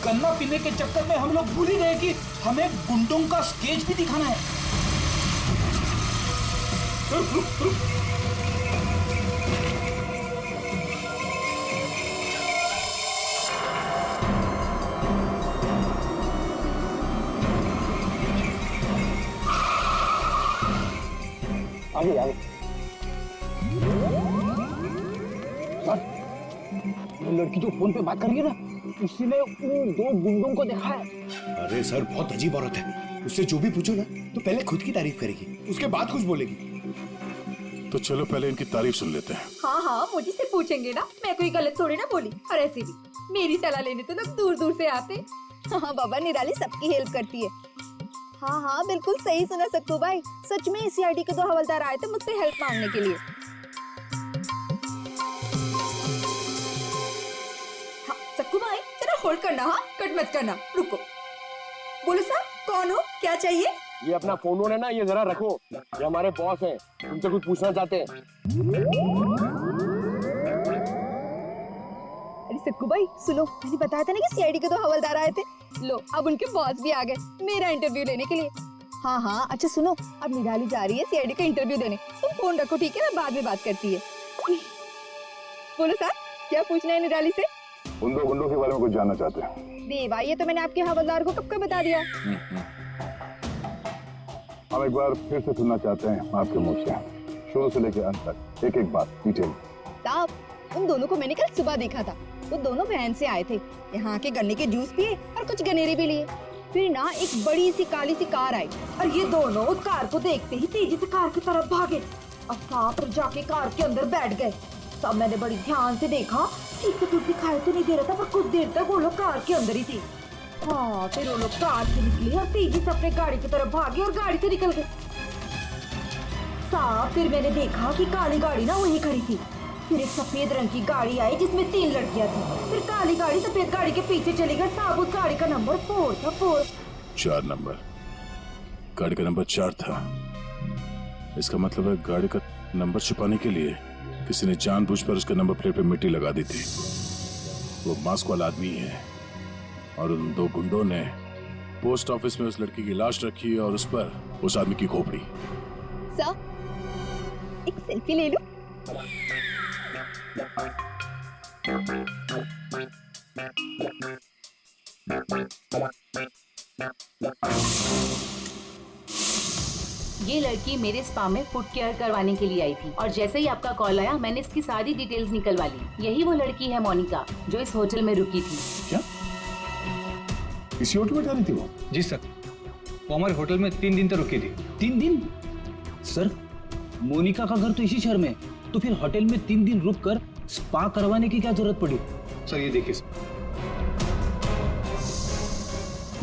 गन्ना पीने के चक्कर में हम लोग भूल ही गए कि हमें गुंडों का स्टेज भी दिखाना है। रुक रुक रुक। आगे आगे। लड़की जो फोन पे बात कर रही है ना, उसी ने उन दो गुंडों को देखा है। अरे सर, बहुत अजीब औरत है। उससे जो भी पूछो ना तो पहले खुद की तारीफ करेगी, उसके बाद कुछ बोलेगी। तो चलो पहले इनकी तारीफ सुन लेते हैं। हाँ हाँ, मुझे से पूछेंगे ना, मैं कोई गलत थोड़ी ना बोली। और ऐसे भी मेरी सलाह लेने तो लोग दूर दूर से आते। हाँ बाबा, निराली सबकी हेल्प करती है। हाँ हाँ, बिल्कुल सही सुना सक्कू भाई। सच में सीआईडी के दो हवलदार आए थे मुझसे हेल्प मांगने के लिए। हाँ सक्कू भाई, जरा होल्ड करना, हाँ कट मत करना, रुको। बोलो साहब, कौन हो, क्या चाहिए? ये अपना फोन है ना, ये जरा रखो। ये हमारे बॉस हैं, उनसे कुछ पूछना चाहते हैं। अरे सक्कू भाई सुनो, मैंने बताया था ना कि सीआईडी के दो हवलदार आए थे। लो, अब उनके बॉस भी आ गए मेरा इंटरव्यू लेने के लिए। हाँ हाँ, अच्छा सुनो, अब निराली जा रही है सीआईडी का इंटरव्यू देने। तुम फोन रखो, ठीक है, मैं बाद में बात करती है। बोलो साहब, क्या पूछना है निराली से? उन दो गुंडों के बारे में कुछ जानना चाहते हैं। देवा, ये तो मैंने आपके हवलदार को कब का बता दिया। हम एक बार फिर से सुनना चाहते हैं आपके मुंह से, शुरू से लेकर अंत तक, एक एक बात डिटेल। साहब, उन दोनों को मैंने कल सुबह देखा था। वो दोनों बहन से आए थे, यहाँ के गन्ने के जूस पिए और कुछ गनेरे भी लिए। फिर ना एक बड़ी सी काली सी कार आई और ये दोनों उस कार को देखते ही तेजी से कार की तरफ भागे और सांप जाके कार के अंदर बैठ गए। तब मैंने बड़ी ध्यान से देखा, ठीक से कुछ दिखाई तो नहीं दे रहा था, पर कुछ देर तक वो लोग कार के अंदर ही थे। हाँ, फिर वो लोग कार से निकले और तेजी से अपने गाड़ी की तरफ भागे और गाड़ी से निकल गए। साहब, फिर मैंने देखा कि काली गाड़ी ना वहीं खड़ी थी। फिर एक सफेद रंग की गाड़ी आई जिसमें 3 लड़कियां थी। फिर काली गाड़ी सफेद गाड़ी के पीछे चली गई। साहब, उस गाड़ी का नंबर 4 था। 4 नंबर, गाड़ी का नंबर 4 था। इसका मतलब है गाड़ी का नंबर छुपाने के लिए किसी ने जानबूझकर उसके नंबर प्लेट पे मिट्टी लगा दी थी। वो मास्क वाला आदमी है और उन दो गुंडों ने पोस्ट ऑफिस में उस लड़की की लाश रखी और उस पर उस आदमी की खोपड़ी। सर, एक सेल्फी ले लो। ये लड़की मेरे स्पा में फुट केयर करवाने के लिए आई थी और जैसे ही आपका कॉल आया मैंने इसकी सारी डिटेल्स निकलवा ली। यही वो लड़की है मोनिका, जो इस होटल में रुकी थी। क्या इसी होटल में जा रही थी वो? जी सर, वो हमारे होटल में 3 दिन तक रुकी थी। 3 दिन? सर, मोनिका का घर तो इसी शहर में, तो फिर होटल में 3 दिन रुककर स्पा करवाने की क्या जरूरत पड़ी? सर ये देखिए सर,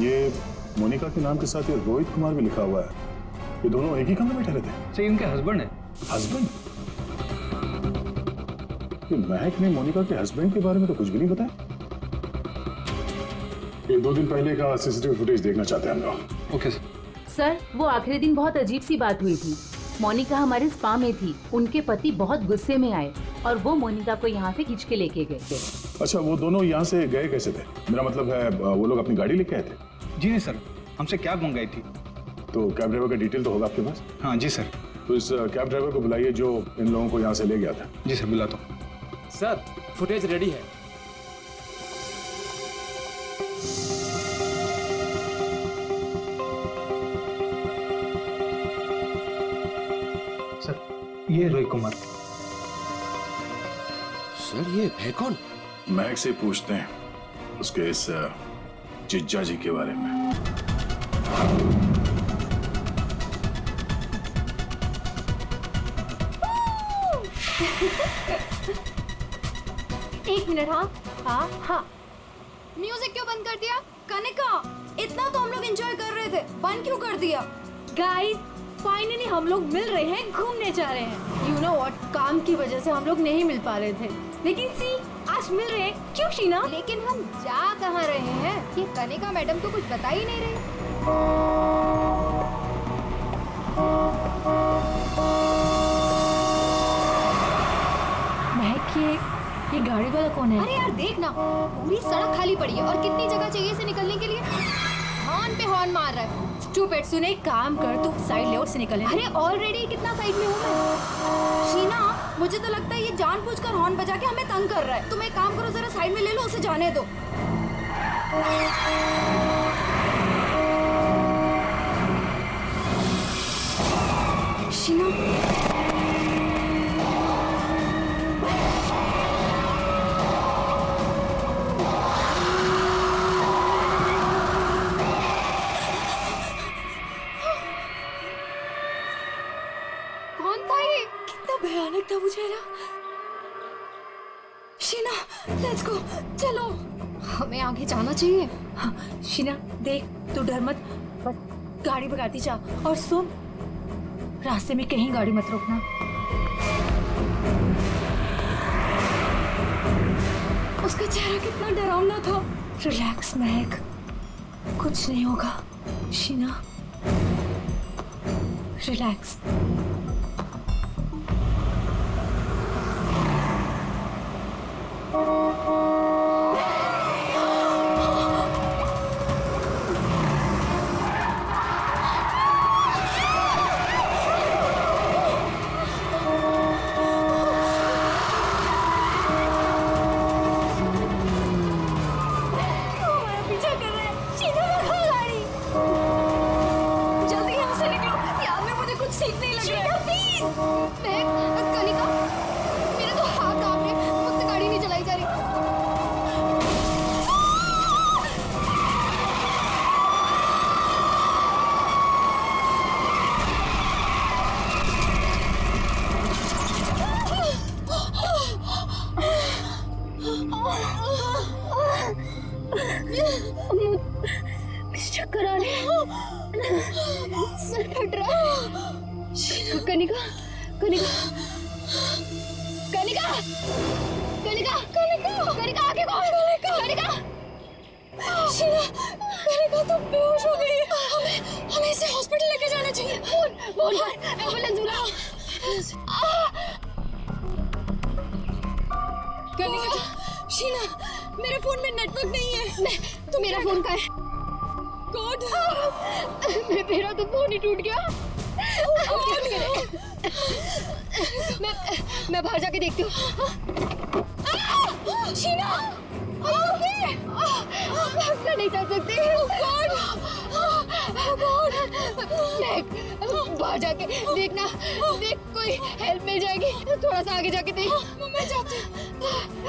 ये मोनिका के नाम के साथ ये रोहित कुमार भी लिखा हुआ है। ये दोनों एक ही कमरे में ठहरे थे? सर इनके हस्बैंड है। हस्बैंड? ये महक ने मोनिका के हस्बैंड के बारे में तो कुछ भी नहीं बताया। ये 2 दिन पहले का सीसीटीवी फुटेज देखना चाहते हैं हम लोग। Okay sir. सर, वो आखिरी दिन बहुत अजीब सी बात हुई थी। मोनिका हमारे स्पा में थी, उनके पति बहुत गुस्से में आए और वो मोनिका को यहाँ से खींच के लेके गए थे। अच्छा, वो दोनों यहाँ से गए कैसे थे? मेरा मतलब है वो लोग अपनी गाड़ी लेके आए थे? जी नहीं सर, हमसे कैब मंगाई थी। तो कैब ड्राइवर का डिटेल तो होगा आपके पास? हाँ जी सर। तो इस कैब ड्राइवर को बुलाइए जो इन लोगों को यहाँ से ले गया था। जी सर, बुलाता हूँ। सर, फुटेज रेडी है। सर, ये रोहित कुमार। सर ये है कौन? महक से पूछते हैं उसके इस जिज्जा जी के बारे में। एक मिनट। हाँ हाँ हाँ, म्यूजिक क्यों बंद कर दिया? कनिका, इतना तो हम लोग एंजॉय कर रहे थे, बंद क्यों कर दिया? गाइस, फाइनली हम लोग मिल रहे हैं, घूमने जा रहे हैं। यू नो व्हाट, काम की वजह से हम लोग नहीं मिल पा रहे थे, लेकिन सी आज मिल रहे हैं। क्यों शीना? लेकिन हम जा कहाँ रहे हैं? ये कनिका मैडम तो कुछ बता ही नहीं रही। महक, ये गाड़ी वाला कौन है? अरे यार देख ना, पूरी सड़क खाली पड़ी है और कितनी जगह चाहिए इसे निकलने के लिए। हॉर्न पे हॉर्न मार रहा है। स्टूपिड, सुन एक काम कर, तू साइड ले और से निकल। अरे ऑलरेडी कितना साइड में हूँ मैं। शीना, मुझे तो लगता है ये जानबूझकर हॉर्न बजा के हमें तंग कर रहा है। तुम एक काम करो, जरा साइड में ले लो, उसे जाने दो। शीना, कौन था ये? कितना भयानक था वो चेहरा। शीना, लेट्स गो, चलो, हमें आगे जाना चाहिए। हाँ, शीना देख, तू डर मत, बस गाड़ी भगाती जा। और सुन, रास्ते में कहीं गाड़ी मत रोकना। उसका चेहरा कितना डरावना था। रिलैक्स महक, कुछ नहीं होगा। शीना, रिलैक्स। चक्कर आ रहे हैं, सर फट रहा है। कनिका, कनिका, कनिका, कनिका, कनिका, कनिका, आगे बढ़, कनिका, शीना, कनिका तुम बेहोश हो गई है। हमें इसे हॉस्पिटल लेके जाना चाहिए। फोन कर, एम्बुलेंस बुलाओ। कनिका, शीना, मेरे फोन में नेटवर्क नहीं है। तो मेरा फोन का है? गॉड, मेरा तो फोन ही टूट गया। मैं बाहर जाके देखती हूँ। शीना, मैं नहीं चल सकती। बाहर जाके देखना, देख कोई हेल्प मिल जाएगी। थोड़ा सा आगे जाके देख। मैं जाती हूँ,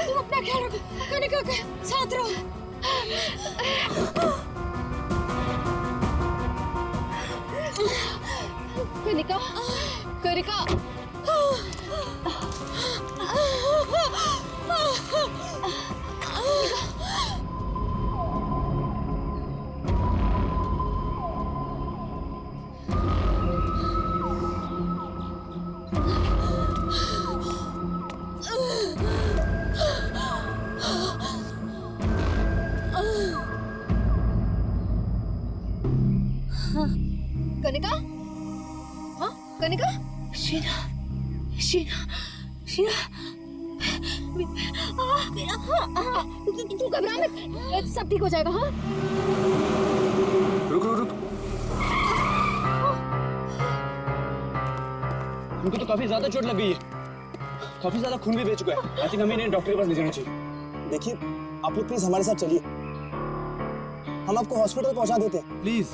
तुम अपना ख्याल रखो। कनिका के साथ रहो। कनिका, कनिका, कनिका, हाँ कनिका, शीना, शीना, शीना, तू घबरा मत, सब ठीक हो जाएगा। हाँ रुक रुक रुक, उनको तो काफी ज्यादा चोट लग गई है, काफी ज्यादा खून भी बह चुका है। आई थिंक हमें इन्हें डॉक्टर के पास ले जाना चाहिए। देखिए आप लोग प्लीज हमारे साथ चलिए, हम आपको हॉस्पिटल पहुंचा देते हैं। प्लीज।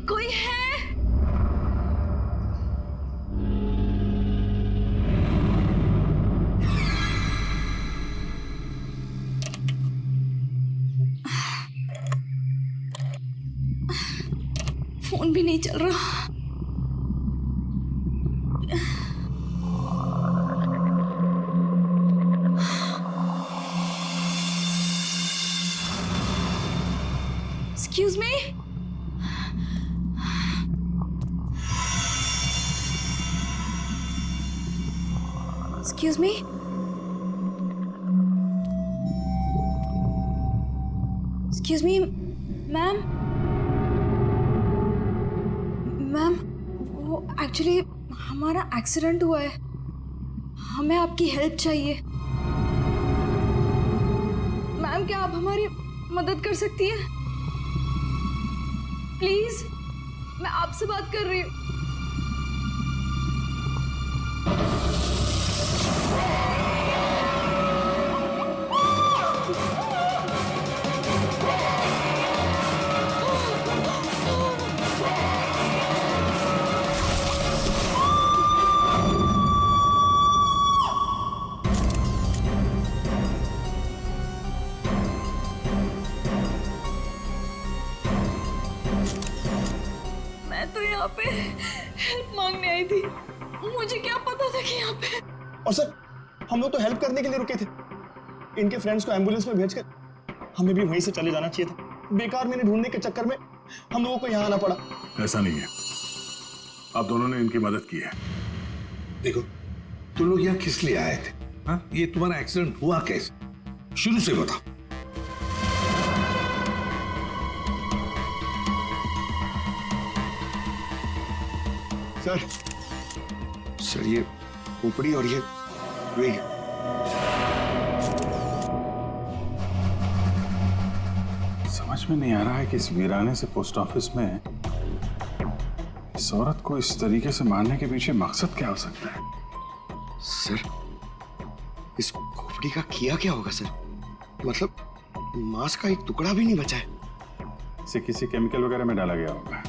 कोई है? फोन भी नहीं चल रहा। Excuse me? Excuse me? Excuse me, ma'am? Ma'am, वो एक्चुअली हमारा एक्सीडेंट हुआ है, हमें आपकी हेल्प चाहिए। मैम, क्या आप हमारी मदद कर सकती हैं? प्लीज, मैं आपसे बात कर रही हूँ। तो यहाँ पे हेल्प मांगने आई थी, मुझे क्या पता था कि यहाँ पे। और सर, हम लोग तो हेल्प करने के लिए रुके थे। इनके फ्रेंड्स को एम्बुलेंस में भेजकर हमें भी वहीं से चले जाना चाहिए था। बेकार मैंने ढूंढने के चक्कर में हम लोगों को यहाँ आना पड़ा। ऐसा नहीं है, आप दोनों ने इनकी मदद की है। देखो, तुम लोग यहाँ किस लिए आए थे? हाँ, ये तुम्हारा एक्सीडेंट हुआ कैसे? शुरू से बताओ। सर ये खोपड़ी और ये समझ में नहीं आ रहा है कि इस वीराने से पोस्ट ऑफिस में इस औरत को इस तरीके से मारने के पीछे मकसद क्या हो सकता है? सर, इस खोपड़ी का किया क्या होगा सर? मतलब मांस का एक टुकड़ा भी नहीं बचा है। इसे किसी केमिकल वगैरह में डाला गया होगा,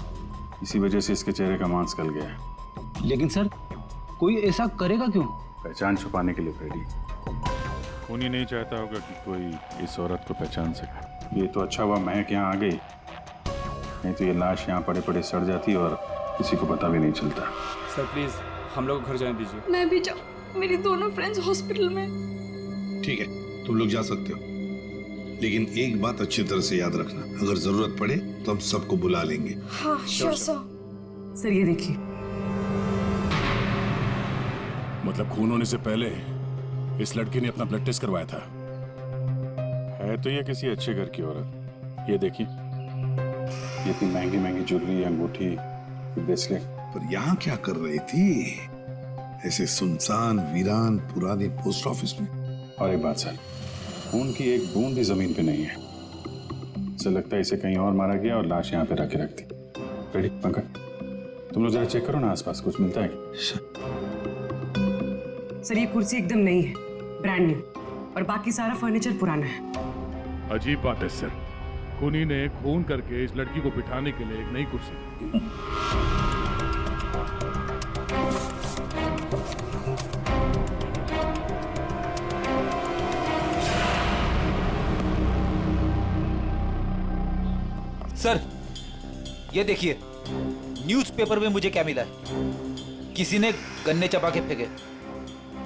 इसी वजह से इसके चेहरे का मांस गल गया है। लेकिन सर, कोई ऐसा करेगा क्यों? पहचान छुपाने के लिए फ्रेडी। खूनी नहीं चाहता होगा कि कोई इस औरत को पहचान सके। ये तो अच्छा हुआ महक यहाँ आ गई, नहीं तो ये लाश यहाँ पड़े पड़े सड़ जाती और किसी को पता भी नहीं चलता। सर प्लीज हम लोग घर जाने दीजिए। मैं भी जाऊँ, मेरी दोनों फ्रेंड्स हॉस्पिटल में। ठीक है, तुम लोग जा सकते हो, लेकिन एक बात अच्छी तरह से याद रखना, अगर जरूरत पड़े तो हम सबको बुला लेंगे। हाँ श्योर सर। सर ये देखिए, मतलब खून होने से पहले इस लड़की ने अपना ब्लड टेस्ट करवाया था। है तो ये किसी अच्छे घर की औरत। ये देखिए, ये इतनी महंगी महंगी ज्वेलरी, अंगूठी, ब्रेसलेट। पर यहाँ क्या कर रही थी ऐसे सुनसान वीरान पुराने पोस्ट ऑफिस में? और एक बात सर, खून की एक बूंद भी जमीन पे नहीं है। ऐसा लगता है इसे कहीं और मारा गया और लाश यहाँ पे रख के रख दी। रेडी पंकज, तुम लोग जरा चेक करो ना आसपास कुछ मिलता है क्या? सर ये कुर्सी एकदम नई है, ब्रांड न्यू, और बाकी सारा फर्नीचर पुराना है। अजीब बात है सर, खूनी ने खून करके इस लड़की को बिठाने के लिए एक नई कुर्सी। सर ये देखिए, न्यूज़पेपर में मुझे क्या मिला है? किसी ने गन्ने चबा के फेंके।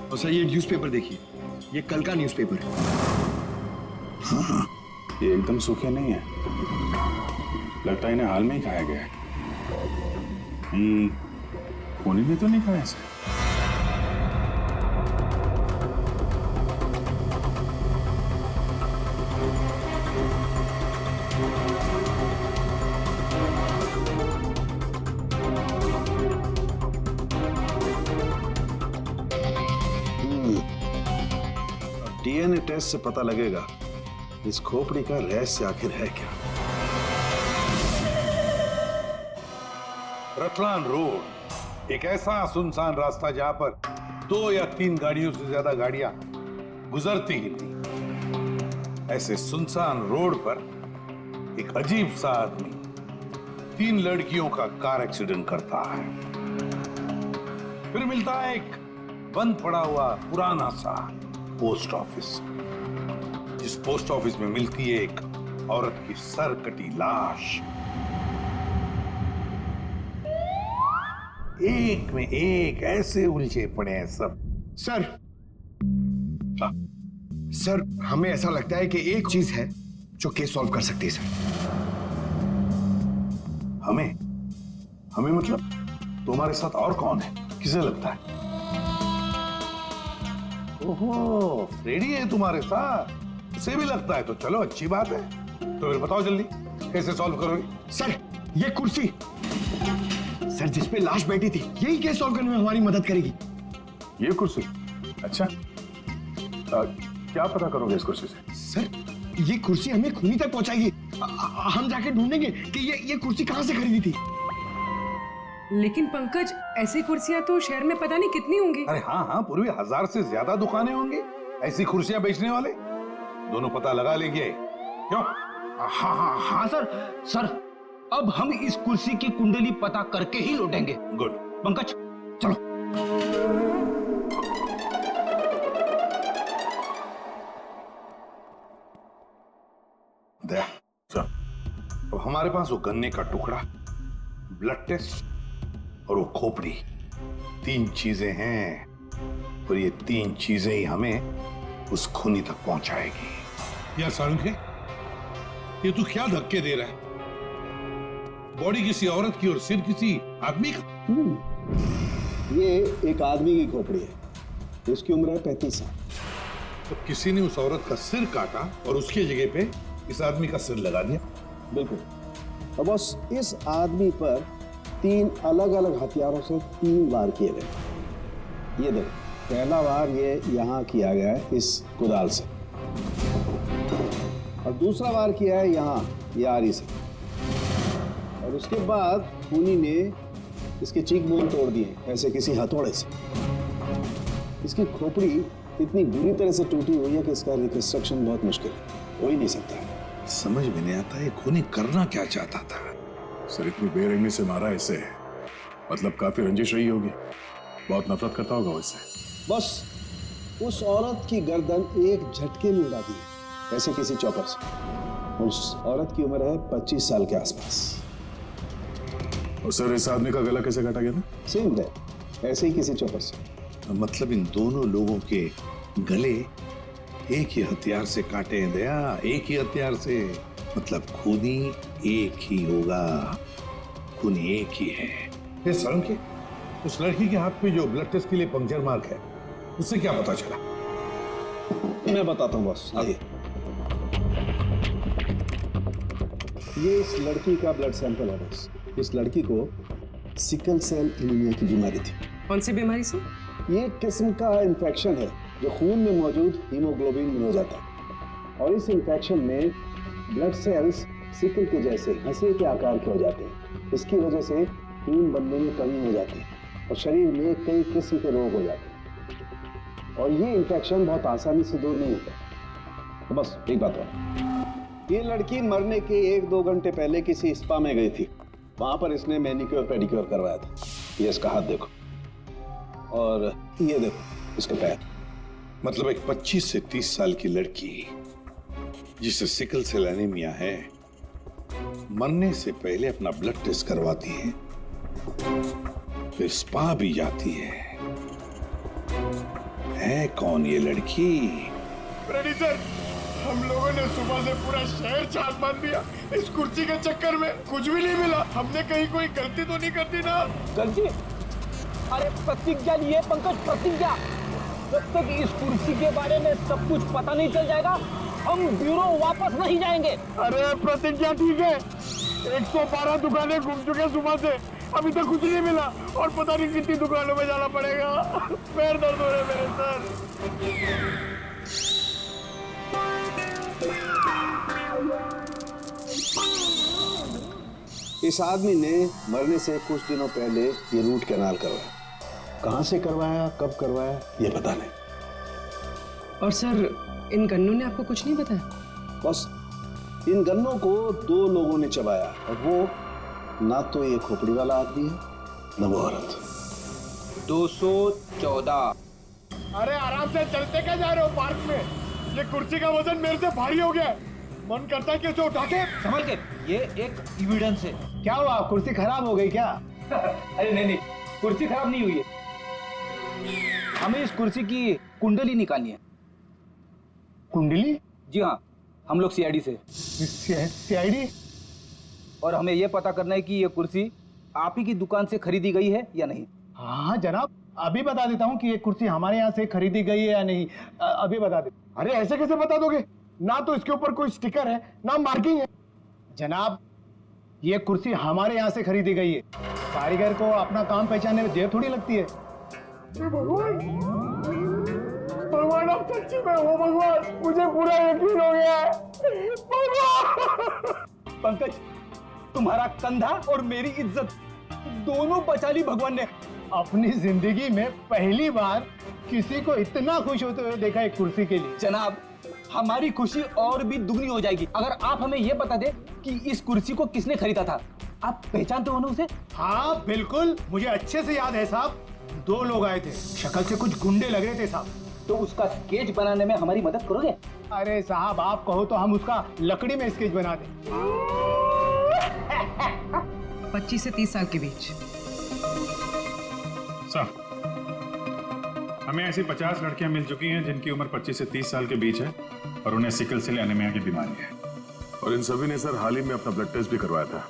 और सर ये न्यूज़पेपर देखिए, ये कल का न्यूज़पेपर है। हाँ, ये एकदम सूखे नहीं है, लगता है इन्हें हाल में ही खाया गया है। खूनी ने तो नहीं खाया इसे। डीएनए टेस्ट से पता लगेगा इस खोपड़ी का रहस्य आखिर है क्या। रतलान रोड एक ऐसा सुनसान रास्ता जहां पर 2 या 3 गाड़ियों से ज्यादा गाड़ियां गुजरती ही नहीं। ऐसे सुनसान रोड पर एक अजीब सा आदमी 3 लड़कियों का कार एक्सीडेंट करता है। फिर मिलता है एक बंद पड़ा हुआ पुराना सा पोस्ट ऑफिस, जिस पोस्ट ऑफिस में मिलती है एक औरत की सर कटी लाश। एक में एक ऐसे उलझे पड़े हैं सब। सर हमें ऐसा लगता है कि एक चीज है जो केस सॉल्व कर सकती है सर। हमें मतलब तुम्हारे साथ और कौन है, किसे लगता है? ओहो, फ्रेडी है तुम्हारे साथ, उसे भी लगता है, तो चलो अच्छी बात है। तो फिर बताओ जल्दी कैसे सॉल्व करोगे? सर ये कुर्सी सर जिसपे लाश बैठी थी, यही केस सॉल्व करने में हमारी मदद करेगी। ये कुर्सी? अच्छा, क्या पता करोगे इस कुर्सी से? सर ये कुर्सी हमें खूनी तक पहुंचाएगी। हम जाके ढूंढेंगे कि ये कुर्सी कहां से खरीदी थी। लेकिन पंकज, ऐसी कुर्सियां तो शहर में पता नहीं कितनी होंगी। अरे हाँ हाँ, पूरी 1000 से ज्यादा दुकानें होंगी ऐसी कुर्सियां बेचने वाले। दोनों पता लगा लेंगे, क्यों? हाँ हाँ हाँ सर, अब हम इस कुर्सी की कुंडली पता करके ही लौटेंगे। गुड। पंकज चलो। दया, चल। अब हमारे पास वो गन्ने का टुकड़ा, ब्लड टेस्ट और वो खोपड़ी, 3 चीजें हैं, और ये 3 चीजें ही हमें उस खूनी तक पहुंचाएगी। यार सारुंखे, ये तू क्या धक्के दे रहा है? बॉडी किसी औरत की और सिर किसी आदमी का। ये एक आदमी की खोपड़ी है, इसकी उम्र है 35 साल। तो किसी ने उस औरत का सिर काटा और उसकी जगह पे इस आदमी का सिर लगा दिया। बिल्कुल। तो बस इस आदमी पर 3 अलग अलग हथियारों से 3 वार किए गए। ये देखो, पहला वार ये यहाँ किया गया है इस कुदाल से, और दूसरा वार किया है यहाँ ये आरी से, और उसके बाद खूनी ने इसके चीक बोन तोड़ दिए ऐसे किसी हथौड़े से। इसकी खोपड़ी इतनी बुरी तरह से टूटी हुई है कि इसका रिकंस्ट्रक्शन बहुत मुश्किल है, हो ही नहीं सकता। समझ में नहीं आता ये खूनी करना क्या चाहता था। सर इतनी बेरहमी से मारा इसे, मतलब काफी रंजिश रही होगी, बहुत नफरत करता होगा उससे। बस उस औरत की गर्दन एक झटके में उड़ा दी ऐसे किसी चॉपर से। उस औरत की उम्र है 25 साल के आसपास। और सर इस आदमी का गला कैसे काटा गया था? सेम है, ऐसे ही किसी चॉपर से। मतलब इन दोनों लोगों के गले एक ही हथियार से काटे हैं दया, एक ही हथियार से। मतलब खूनी एक ही होगा, खूनी एक ही है। ये सारुंखे, उस लड़की के हाथ पे जो ब्लड टेस्ट के लिए पंक्चर मार्क है, उससे क्या पता चला? मैं बताता हूँ बॉस, आइए। ये इस लड़की का ब्लड सैंपल है बॉस। इस लड़की को सिकल सेल एनीमिया की बीमारी थी। कौन सी बीमारी से? ये एक किस्म का इन्फेक्शन है जो खून में मौजूद हीमोग्लोबिन में हो जाता है, और इस इन्फेक्शन में ब्लड सेल्स सिकल के जैसे हंसी के आकार के हो जाते हैं। इसकी वजह से खून बनने में कमी हो जाती है और शरीर में कई किस्म के रोग हो जाते हैं, और ये इन्फेक्शन बहुत आसानी से दूर नहीं होता। तो बस एक बात और, ये लड़की मरने के 1-2 घंटे पहले किसी स्पा में गई थी। वहां पर इसने मैनिक्योर पेडिक्योर करवाया था। ये इसका हाथ देखो, और ये देखो इसके पैर। मतलब एक 25 से 30 साल की लड़की जिसे सिकल सेल एनीमिया है, मरने से पहले अपना ब्लड टेस्ट करवाती है, फिर स्पा भी जाती है कौन ये लड़की? फ्रेडी सर, हम लोगों ने सुबह से पूरा शहर छान मान दिया। इस कुर्सी के चक्कर में कुछ भी नहीं मिला। हमने कहीं कोई गलती तो नहीं कर दी ना? गलती? अरे प्रतिज्ञा लिए पंकज, प्रतिज्ञा। जब तक इस कुर्सी के बारे में सब कुछ पता नहीं चल जाएगा, हम ब्यूरो वापस नहीं जाएंगे। अरे प्रतिज्ञा ठीक है, 112 दुकानें घूम चुके सुबह से, अभी तक कुछ नहीं मिला, और पता नहीं कितनी दुकानों में जाना पड़ेगा। पैर दर्द हो रहे मेरे सर। इस आदमी ने मरने से कुछ दिनों पहले ये रूट कैनाल करवाया। कहां से करवाया, कब करवाया, ये पता नहीं। और सर इन गन्नों ने आपको कुछ नहीं बताया? बस इन गन्नों को 2 लोगों ने चबाया, और वो ना तो ये खोपड़ी वाला आदमी है, ना वो औरत। 214। अरे आराम से चलते क्या जा रहे हो पार्क में? ये कुर्सी का वजन मेरे से भारी हो गया, मन करता है कि उसे उठा के। संभल के, ये एक एविडेंस है। क्या हुआ, कुर्सी खराब हो गई क्या? अरे नहीं, कुर्सी खराब नहीं हुई है, हमें इस कुर्सी की कुंडली निकालनी है। कुंडली? जी हाँ, हम लोग सीआईडी से। सीआईडी? और हमें ये पता करना है कि ये कुर्सी आप ही की दुकान से खरीदी गई है या नहीं। हाँ जनाब, अभी बता देता हूँ कि ये कुर्सी हमारे यहाँ से खरीदी गई है या नहीं। अभी बता दे। अरे ऐसे कैसे बता दोगे? ना तो इसके ऊपर कोई स्टिकर है ना मार्किंग है। जनाब, ये कुर्सी हमारे यहाँ से खरीदी गई है। कारीगर को अपना काम पहचानने में देर थोड़ी लगती है। भगवान आप सच्ची में हो भगवान, मुझे पूरा यकीन हो गया है। पंकज, तुम्हारा कंधा और मेरी इज्जत दोनों बचा ली भगवान ने। अपनी जिंदगी में पहली बार किसी को इतना खुश होते हुए देखा एक कुर्सी के लिए। जनाब, हमारी खुशी और भी दुगनी हो जाएगी अगर आप हमें यह बता दे कि इस कुर्सी को किसने खरीदा था। आप पहचानते हो ना उसे? हाँ बिल्कुल, मुझे अच्छे से याद है साहब। 2 लोग आए थे, शक्ल से कुछ गुंडे लग रहे थे साहब। तो उसका स्केच बनाने में हमारी मदद करोगे? अरे साहब, आप कहो तो हम उसका लकड़ी में स्केच बना दें। 25 से 30 साल के बीच। सर, हमें ऐसी 50 लड़कियां मिल चुकी हैं जिनकी उम्र 25 से 30 साल के बीच है और उन्हें सिकल सेल एनीमिया की बीमारी है। और इन सभी ने सर हाल ही में अपना ब्लड टेस्ट भी करवाया था।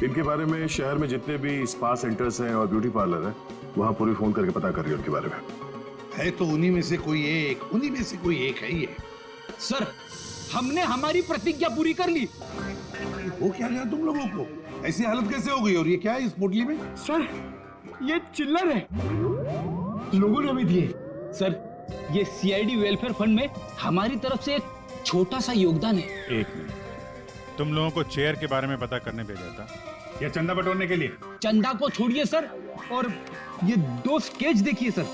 इनके बारे में शहर में जितने भी स्पा सेंटर्स हैं और ब्यूटी पार्लर है, वहाँ पूरी फोन करके पता कर रही है उनके बारे में। है तो उन्हीं में से कोई एक है ये। सर, हमने हमारी प्रतिज्ञा पूरी कर ली। वो क्या गया तुम लोगों को? ऐसी हालत कैसे हो गई? और ये क्या है इस पोटली में? सर, ये चिल्लर है, लोगों ने हमें दिए। सर, ये सीआईडी वेलफेयर फंड में हमारी तरफ से एक छोटा सा योगदान है। एक मिनट, तुम लोगों को चेयर के बारे में पता करने भेजा था या चंदा बटोरने के लिए? चंदा को छोड़िए सर, और ये 2 स्केच देखिए सर।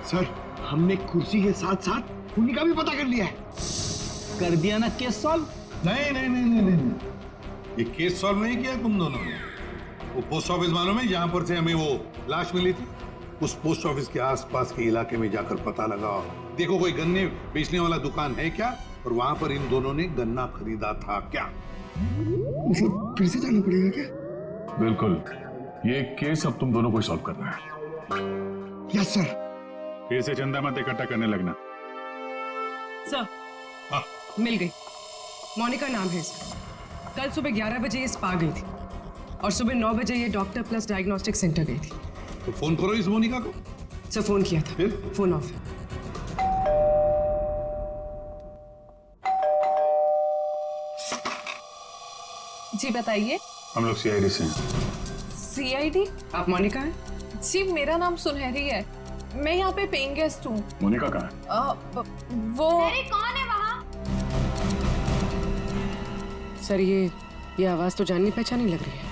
सर, हमने कुर्सी के साथ साथ उन्हीं का भी पता कर लिया है। कर दिया ना केस सॉल्व? नहीं, ये केस सॉल्व नहीं किया तुम दोनों ने। वो पोस्ट ऑफिस मालूम है जहां पर से हमें वो लाश मिली थी? उस पोस्ट ऑफिस के आसपास के इलाके में जाकर पता लगाओ, देखो कोई गन्ने बेचने वाला दुकान है क्या, और वहां पर इन दोनों ने गन्ना खरीदा था क्या? मतलब फिर से जाना पड़ेगा क्या? बिल्कुल, ये केस अब तुम दोनों को सॉल्व करना है। Yes sir. फिर से चंदा मत इकट्ठा करने लगना। सर, मिल गई। मोनिका नाम है इसका। कल सुबह 11 बजे ये स्पा गई थी और सुबह 9 बजे ये डॉक्टर प्लस डायग्नोस्टिक सेंटर गई थी। तो फोन करो इस मोनिका को। सर, फोन किया था, फिर फोन ऑफ है। जी बताइए। हम लोग सीआईडी से हैं। सीआईडी? आप मोनिका हैं? जी, मेरा नाम सुनहरी है, मैं यहाँ पे पेइंग गेस्ट हूँ। मोनिका कहाँ है? वो कौन है वहाँ? सर, ये आवाज तो जाननी पहचानी लग रही है।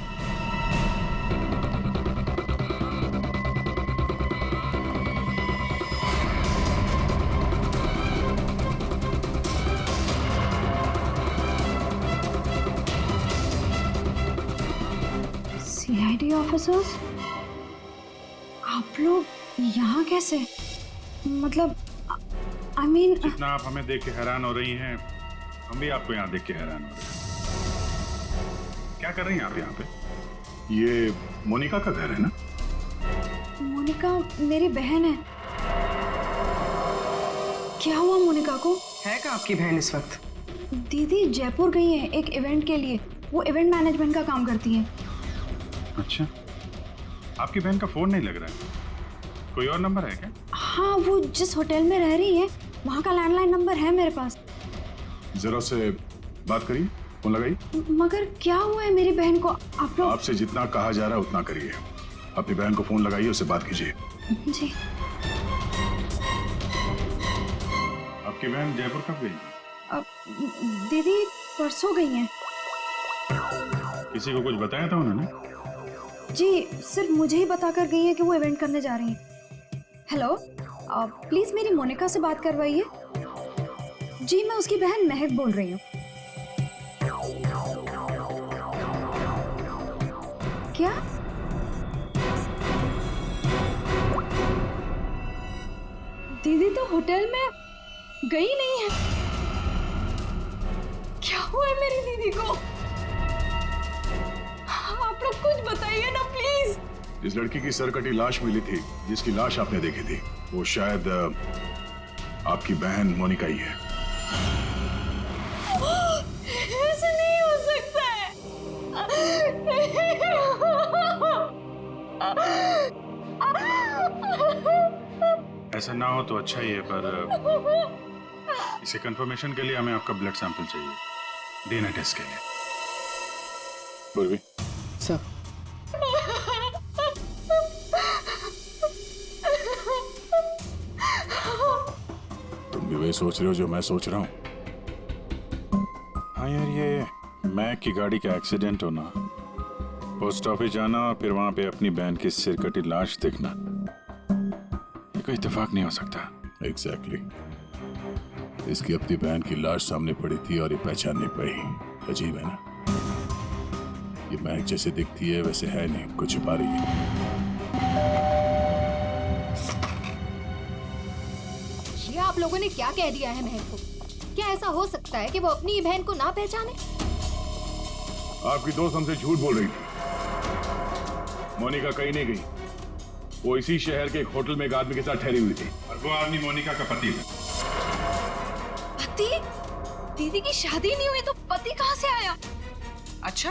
सीआईडी ऑफिसर्स, आप लोग यहाँ कैसे? मतलब आई मीन जितना आप हमें देख के हैरान हो रही हैं, हम भी आपको यहाँ देख के हैरान हो रहे हैं। क्या कर रही हैं आप यहाँ पे? ये मोनिका का घर है ना? मोनिका मेरी बहन है। क्या हुआ मोनिका को? है क्या आपकी बहन इस वक्त? दीदी जयपुर गई है एक इवेंट के लिए, वो इवेंट मैनेजमेंट का काम करती है। अच्छा, आपकी बहन का फोन नहीं लग रहा है, कोई और नंबर है क्या? हाँ, वो जिस होटल में रह रही है वहाँ का लैंडलाइन नंबर है मेरे पास। जरा से बात करिए, फोन लगाइए। मगर क्या हुआ है मेरी बहन को? आप लोग आपसे जितना कहा जा रहा है उतना करिए। अपनी बहन को फोन लगाइए, उससे बात कीजिए। जी। आपकी बहन जयपुर कब गई? दीदी परसों गई हैं। किसी को कुछ बताया था उन्होंने? जी, सिर्फ मुझे ही बता कर गई है कि वो इवेंट करने जा रही हैं। हेलो, प्लीज मेरी मोनिका से बात करवाइए। जी, मैं उसकी बहन महक बोल रही हूँ। क्या? दीदी तो होटल में गई नहीं है। क्या हुआ है मेरी दीदी को? आप लोग कुछ बताइए ना प्लीज। जिस लड़की की सरकटी लाश मिली थी, जिसकी लाश आपने देखी थी, वो शायद आपकी बहन मोनिका ही है। ऐसे ऐसा ना हो तो अच्छा ही है, पर इसे कंफर्मेशन के लिए हमें आपका ब्लड सैंपल चाहिए डीएनए टेस्ट के लिए। पूर्वी सर, तुम भी वही सोच रहे हो जो मैं सोच रहा हूँ? हाँ यार, ये मैक की गाड़ी का एक्सीडेंट होना, पोस्ट ऑफिस जाना और फिर वहां पे अपनी बहन की सिरकटी लाश देखना, ये कोई इत्तेफाक नहीं हो सकता। एग्जैक्टली। इसकी अपनी बहन की लाश सामने पड़ी थी और ये पहचान नहीं पाई। अजीब है ना? ये महक जैसे दिखती है वैसे है नहीं, कुछ छुपा रही है। ये आप लोगों ने क्या कह दिया है महक को? क्या ऐसा हो सकता है कि वो अपनी बहन को ना पहचाने? आपकी दोस्त हमसे झूठ बोल रही थी। मोनिका कहीं नहीं गई, वो इसी शहर के एक होटल में एक आदमी के साथ ठहरी हुई थी और वो आदमी मोनिका का पति था। पति? दीदी की शादी नहीं हुई तो पति कहाँ से आया? अच्छा,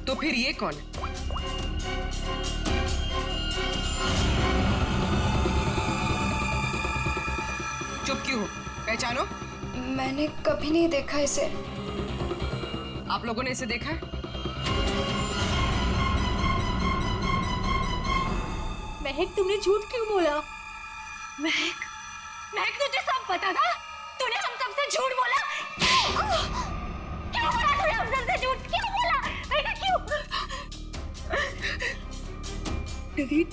तो फिर ये कौन है? चुप क्यों हो? पहचानो। मैंने कभी नहीं देखा इसे। आप लोगों ने इसे देखा है? महक, तुमने झूठ क्यों बोला? महक, महक तुझे सब पता था? तूने हम सबसे झूठ बोला? क्यों बोला तूने हम सबसे झूठ? क्यों बोला? महक क्यों? नवीन,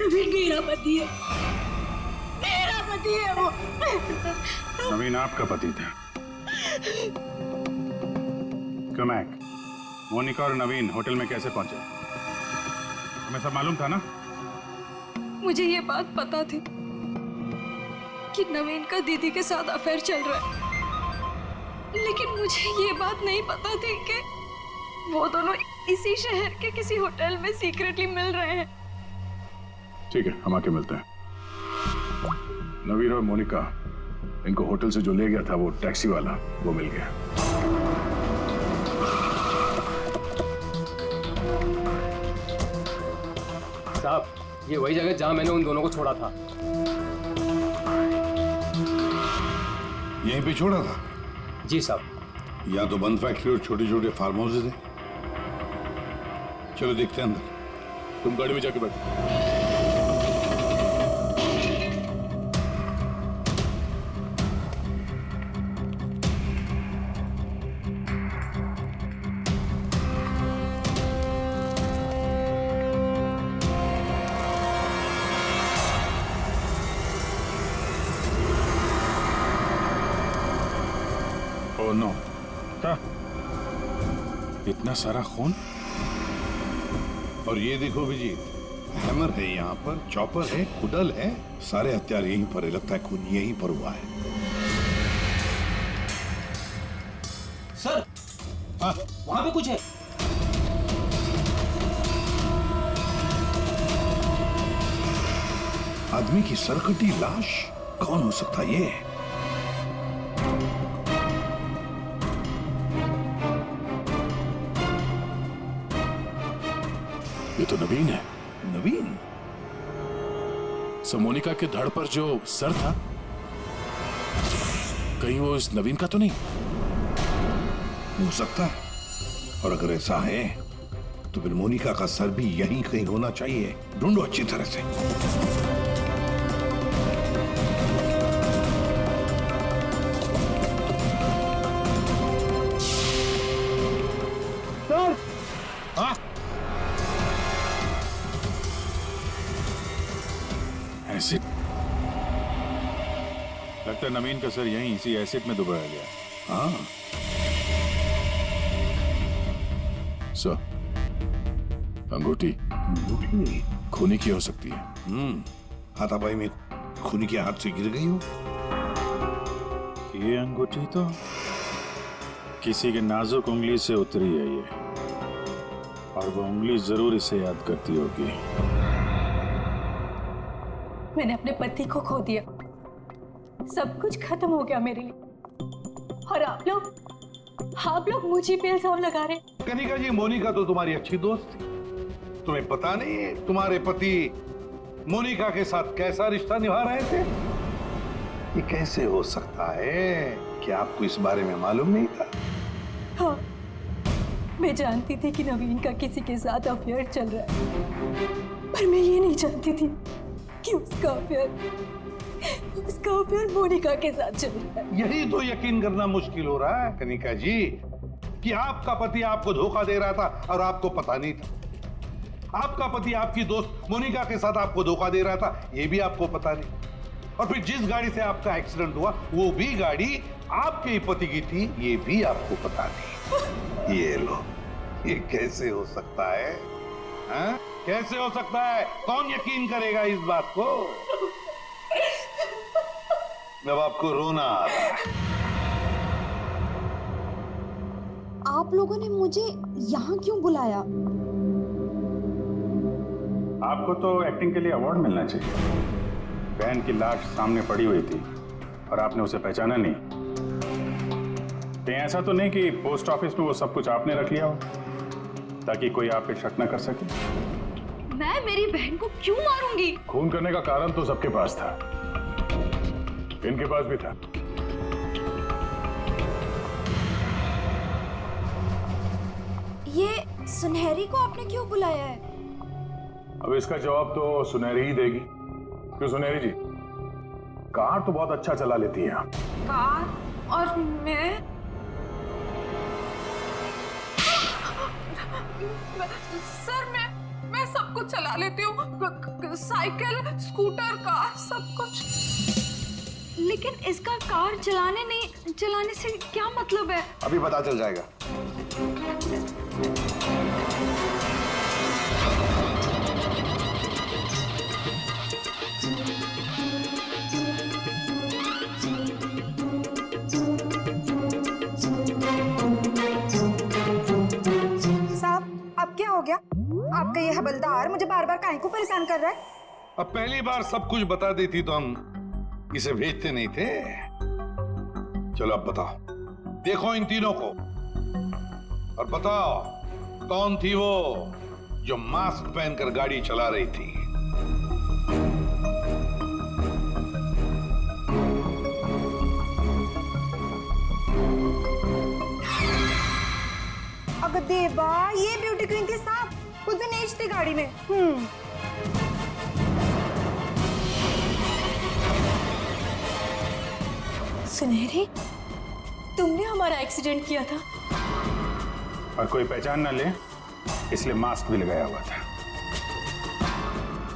नवीन मेरा पति है, मेरा पति है वो। नवीन आपका पति था। क्यों मैक, मोनिका और नवीन होटल में कैसे पहुंचे? हमें सब मालूम था ना? मुझे ये बात पता थी कि नवीन का दीदी के साथ अफेयर चल रहा है, लेकिन मुझे ये बात नहीं पता थी कि वो दोनों इसी शहर के किसी होटल में सीक्रेटली मिल रहे हैं। ठीक है, हम आके मिलते हैं। नवीन और मोनिका, इनको होटल से जो ले गया था वो टैक्सी वाला, वो मिल गया। साहब, ये वही जगह जहां मैंने उन दोनों को छोड़ा था। यहीं पे छोड़ा था? जी साहब। या तो बंद फैक्ट्री और छोटे छोटे फार्म हाउसेज हैं। चलो देखते हैं अंदर। तुम गाड़ी में जाके बैठो। नो, क्या? इतना सारा खून? और ये देखो विजीत, हैमर है यहाँ पर, चॉपर है, कुडल है, सारे हथियार यहीं पर है। लगता है खून यहीं पर हुआ है। सर, हाँ? वहां पे कुछ है। आदमी की सरकटी लाश? कौन हो सकता है ये? ये तो नवीन है। नवीन? मोनिका के धड़ पर जो सर था, कहीं वो इस नवीन का तो नहीं? हो सकता है, और अगर ऐसा है तो फिर मोनिका का सर भी यहीं कहीं होना चाहिए। ढूंढो अच्छी तरह से। सर, हाँ? एसिड? लगता है नवीन का सर यहीं इसी एसिड में डुबाया गया। हाँ। सर, अंगूठी खूनी की हो सकती है। हाथापाई में खूनी के हाथ से गिर गई हो। ये अंगूठी तो किसी के नाजुक उंगली से उतरी है ये, और वो उंगली जरूर इसे याद करती होगी। मैंने अपने पति को खो दिया, सब कुछ खत्म हो गया मेरे लिए, और आप लोग मुझे पे इल्जाम लगा रहे। कनिका जी, मोनिका तो तुम्हारी अच्छी दोस्त थी। तुम्हें पता नहीं है तुम्हारे पति मोनिका के साथ कैसा रिश्ता निभा रहे थे? ये कैसे हो सकता है? क्या आपको इस बारे में मालूम नहीं था? हाँ, मैं जानती थी कि नवीन का किसी के साथ अफेयर चल रहा है, पर मैं ये नहीं जानती थी कि उसका अफेयर मोनिका के साथ चल रहा है। यही तो यकीन करना मुश्किल हो रहा है कनिका जी, कि आपका पति आपको धोखा दे रहा था और आपको पता नहीं था। आपका पति आपकी दोस्त मोनिका के साथ आपको धोखा दे रहा था, ये भी आपको पता नहीं। और फिर जिस गाड़ी से आपका एक्सीडेंट हुआ वो भी गाड़ी आपके ही पति की थी, ये भी आपको पता नहीं। ये लो, ये कैसे हो सकता है? हाँ? कैसे हो सकता है? कौन यकीन करेगा इस बात को? जब आपको रोना आ रहा है। आप लोगों ने मुझे यहाँ क्यों बुलाया? आपको तो एक्टिंग के लिए अवार्ड मिलना चाहिए। बहन की लाश सामने पड़ी हुई थी और आपने उसे पहचाना नहीं। कहीं ऐसा तो नहीं कि पोस्ट ऑफिस में वो सब कुछ आपने रख लिया हो ताकि कोई आप पे शक न कर सके? मैं मेरी बहन को क्यों मारूंगी? खून करने का कारण तो सबके पास था, इनके पास भी था। ये सुनहरी को आपने क्यों बुलाया है? अब इसका जवाब तो सुनहरी ही देगी। क्यों सुनहरी जी, कार तो बहुत अच्छा चला लेती है आप। कार? और मैं? सर मैं सब कुछ चला लेती हूँ, साइकिल, स्कूटर, कार, सब कुछ। लेकिन इसका कार चलाने से क्या मतलब है? अभी पता चल जाएगा। साहब, अब क्या हो गया? आपका ये हवलदार मुझे बार बार काहे को परेशान कर रहा है? अब पहली बार सब कुछ बता देती तो हम इसे भेजते नहीं थे। चलो अब बताओ, देखो इन तीनों को और बताओ कौन थी वो जो मास्क पहनकर गाड़ी चला रही थी? अगर देवा, ये ब्यूटी क्वीन थी साहब, खुद भी नेच थी गाड़ी में। सुनहरी, तुमने हमारा एक्सीडेंट किया था और कोई पहचान ना ले इसलिए मास्क भी लगाया हुआ था।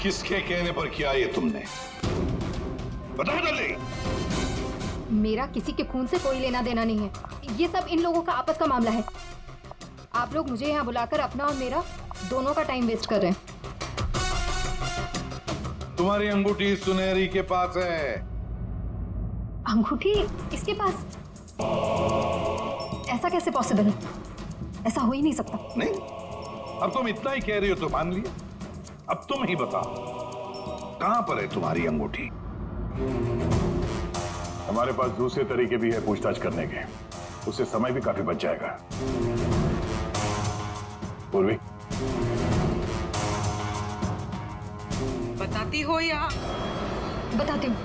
किसके कहने पर किया ये तुमने? बताओ जल्दी। मेरा किसी के खून से कोई लेना देना नहीं है, ये सब इन लोगों का आपस का मामला है। आप लोग मुझे यहाँ बुलाकर अपना और मेरा दोनों का टाइम वेस्ट कर रहे हैं। तुम्हारी अंगूठी सुनहरी के पास है। अंगूठी इसके पास? ऐसा कैसे पॉसिबल है? ऐसा हो ही नहीं सकता। नहीं, अब तुम इतना ही कह रही हो तो मान लिया। अब तुम ही बताओ, कहां पर है तुम्हारी अंगूठी? हमारे पास दूसरे तरीके भी है पूछताछ करने के, उससे समय भी काफी बच जाएगा। पूर्वी, बताती हो या? बताती हूँ।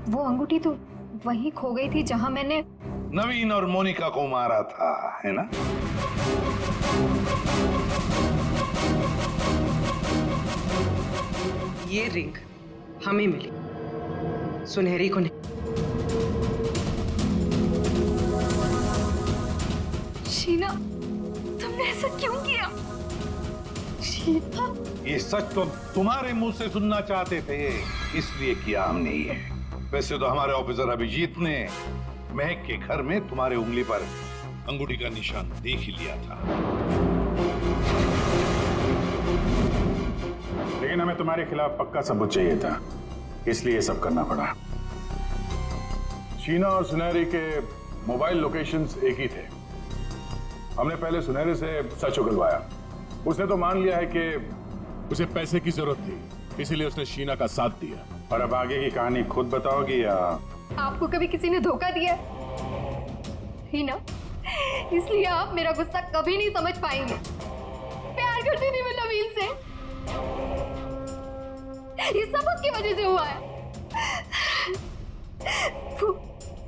वो अंगूठी तो वहीं खो गई थी जहां मैंने नवीन और मोनिका को मारा था, है ना? ये रिंग हमें मिली, सुनहरी को नहीं। शीना, तुमने ऐसा क्यों किया? शीना, ये सच तो तुम्हारे मुंह से सुनना चाहते थे, इसलिए किया हमने ये। वैसे तो हमारे ऑफिसर अभिजीत ने महक के घर में तुम्हारे उंगली पर अंगूठी का निशान देख ही लिया था। लेकिन हमें तुम्हारे खिलाफ पक्का सबूत चाहिए था, इसलिए सब करना पड़ा। शीना और सुनहरी के मोबाइल लोकेशंस एक ही थे। हमने पहले सुनहरी से सच उगलवाया। उसने तो मान लिया है कि उसे पैसे की जरूरत थी, इसीलिए उसने शीना का साथ दिया। और अब आगे की कहानी खुद बताओगी या? आपको कभी किसी ने धोखा दिया ही ना, इसलिए आप मेरा गुस्सा कभी नहीं समझ पाएंगे। करती थी मैं नवीन से। ये सब उसकी वजह से हुआ है। वो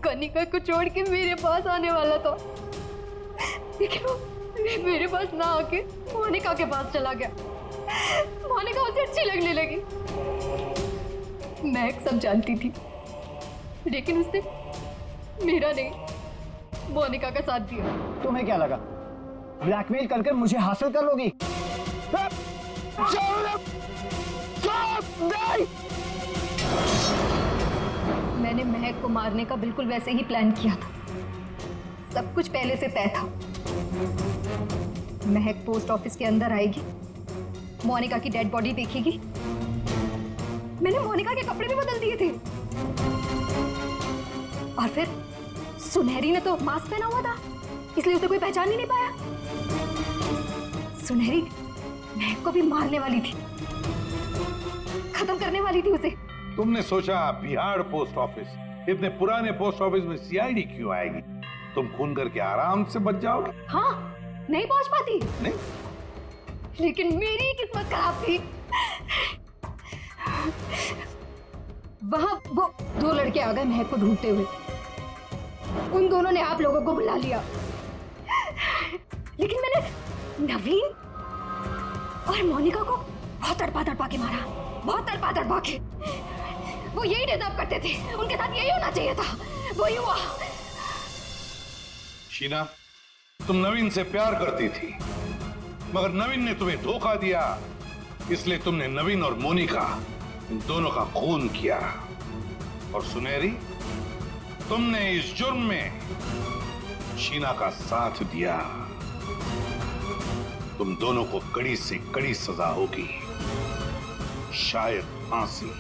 कनिका को छोड़ के मेरे पास आने वाला था, लेकिन वो मेरे पास ना आके मोनिका के पास चला गया। मोनिका उसे अच्छी लगने लगी। मैं सब जानती थी, लेकिन उसने मेरा नहीं, मोनिका का साथ दिया। तुम्हें क्या लगा ब्लैकमेल करके मुझे हासिल कर लोगी? मैंने महक को मारने का बिल्कुल वैसे ही प्लान किया था। सब कुछ पहले से तय था। महक पोस्ट ऑफिस के अंदर आएगी, मोनिका की डेड बॉडी देखेगी। मैंने मोनिका के कपड़े भी बदल दिए थे। और फिर सुनहरी ने तो मास्क पहना हुआ था, इसलिए उसे कोई पहचान ही नहीं पाया। सुनहरी महक को भी मारने वाली थी, खत्म करने वाली थी उसे। तुमने सोचा बिहार पोस्ट ऑफिस, इतने पुराने पोस्ट ऑफिस में सीआईडी क्यों आएगी? तुम खून करके आराम से बच जाओगे। हाँ, नहीं पहुंच पाती। नहीं, लेकिन मेरी किस्मत खराब थी। वहां वो दो लड़के आ गए महक को ढूंढते हुए। उन दोनों ने आप लोगों को बुला लिया, लेकिन मैंने नवीन और मोनिका को बहुत तड़पा के मारा, बहुत तड़पा के। वो यही डिजर्व करते थे, उनके साथ यही होना चाहिए था, वही हुआ। शीना, तुम नवीन से प्यार करती थी, मगर नवीन ने तुम्हें धोखा दिया, इसलिए तुमने नवीन और मोनिका इन दोनों का खून किया। और सुनहरी, तुमने इस जुर्म में शीना का साथ दिया। तुम दोनों को कड़ी से कड़ी सजा होगी, शायद फांसी।